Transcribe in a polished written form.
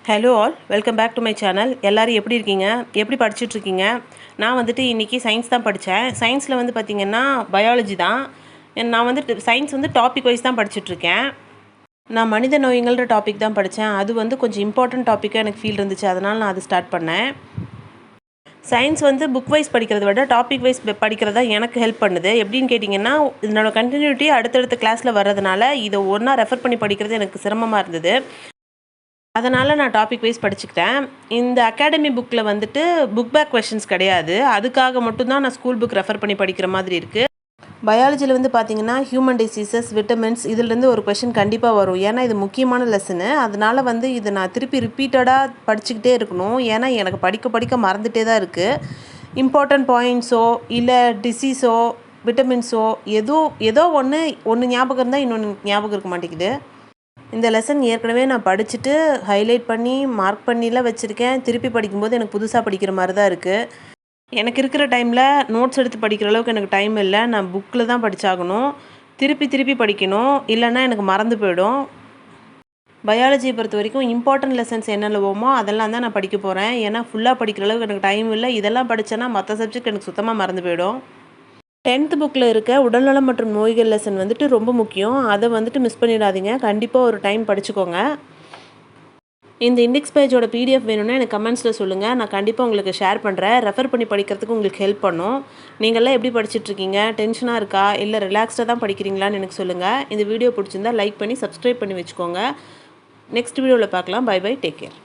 Hello all, welcome back to my channel. எல்லோரும் எப்படி இருக்கீங்க? எப்படி படிச்சுட்ருக்கீங்க? நான் வந்துட்டு இன்றைக்கி சயின்ஸ் தான் படித்தேன். சயின்ஸில் வந்து பார்த்திங்கன்னா பயாலஜி தான். நான் வந்துட்டு சயின்ஸ் வந்து டாபிக் வைஸ் தான் படிச்சுட்ருக்கேன். நான் மனித நோய்கள்ன்ற டாபிக் தான் படித்தேன். அது வந்து கொஞ்சம் இம்பார்ட்டன்ட் டாப்பிக்காக எனக்கு ஃபீல் இருந்துச்சு, அதனால் நான் அது ஸ்டார்ட் பண்ணேன். சயின்ஸ் வந்து புக் வைஸ் படிக்கிறத விட டாபிக் வைஸ் படிக்கிறதா எனக்கு ஹெல்ப் பண்ணுது. எப்படின்னு கேட்டிங்கன்னா, இதனோட கண்டினியூட்டி அடுத்தடுத்த கிளாஸில் வர்றதுனால இதை ஒன்றா ரெஃபர் பண்ணி படிக்கிறது எனக்கு சிரமமாக இருந்தது. அதனால் நான் டாபிக் வைஸ் படிச்சுக்கிட்டேன். இந்த அகாடமி புக்கில் வந்துட்டு புக் பேக் கொஷின்ஸ் கிடையாது. அதுக்காக மட்டும்தான் நான் ஸ்கூல் புக் ரெஃபர் பண்ணி படிக்கிற மாதிரி இருக்குது. பயாலஜியில் வந்து பார்த்திங்கன்னா ஹியூமன் டிசீசஸ், விட்டமின்ஸ் இதுலேருந்து ஒரு கொஷின் கண்டிப்பாக வரும். ஏன்னா இது முக்கியமான லெசனு. அதனால் வந்து இதை நான் திருப்பி ரிப்பீட்டடாக படிச்சுக்கிட்டே இருக்கணும். ஏன்னா எனக்கு படிக்க படிக்க மறந்துகிட்டே தான் இருக்குது. இம்பார்ட்டன்ட் பாயிண்ட்ஸோ இல்லை டிசீஸோ விட்டமின்ஸோ ஏதோ ஒன்று ஞாபகம் இருந்தால் இன்னொன்று ஞாபகம் இருக்க மாட்டேங்குது. இந்த லெசன் ஏற்கனவே நான் படிச்சுட்டு ஹைலைட் பண்ணி மார்க் பண்ணிலாம் வச்சுருக்கேன். திருப்பி படிக்கும்போது எனக்கு புதுசாக படிக்கிற மாதிரி தான் இருக்குது. எனக்கு இருக்கிற டைமில் நோட்ஸ் எடுத்து படிக்கிற அளவுக்கு எனக்கு டைம் இல்லை. நான் புக்கில் தான் படித்தாகணும். திருப்பி படிக்கணும், இல்லைன்னா எனக்கு மறந்து போயிடும். பயாலஜியை பொறுத்த வரைக்கும் இம்பார்ட்டன்ட் லெசன்ஸ் என்னென்னவோமோ அதெல்லாம் தான் நான் படிக்க போகிறேன். ஏன்னா ஃபுல்லாக படிக்கிற அளவுக்கு எனக்கு டைம் இல்லை. இதெல்லாம் படித்தேன்னா மற்ற சப்ஜெக்ட் எனக்கு சுத்தமாக மறந்து போயிடும். 10th புக்கில் இருக்க உடல்நலம் மற்றும் நோய்கள் லெசன் வந்துட்டு ரொம்ப முக்கியம். அதை வந்துட்டு மிஸ் பண்ணிடாதீங்க. கண்டிப்பாக ஒரு டைம் படிச்சுக்கோங்க. இந்த இண்டெக்ஸ் பேஜோட பிடிஎஃப் வேணும்னா எனக்கு கமெண்ட்ஸில் சொல்லுங்கள். நான் கண்டிப்பாக உங்களுக்கு ஷேர் பண்ணுறேன். ரெஃபர் பண்ணி படிக்கிறதுக்கு உங்களுக்கு ஹெல்ப் பண்ணும். நீங்கள்லாம் எப்படி படிச்சுட்ருக்கீங்க? டென்ஷனாக இருக்கா இல்லை ரிலாக்ஸ்டாக தான் படிக்கிறீங்களான்னு எனக்கு சொல்லுங்கள். இந்த வீடியோ பிடிச்சிருந்தா லைக் பண்ணி சப்ஸ்கிரைப் பண்ணி வச்சுக்கோங்க. நெக்ஸ்ட் வீடியோவில் பார்க்கலாம். Bye bye, take care.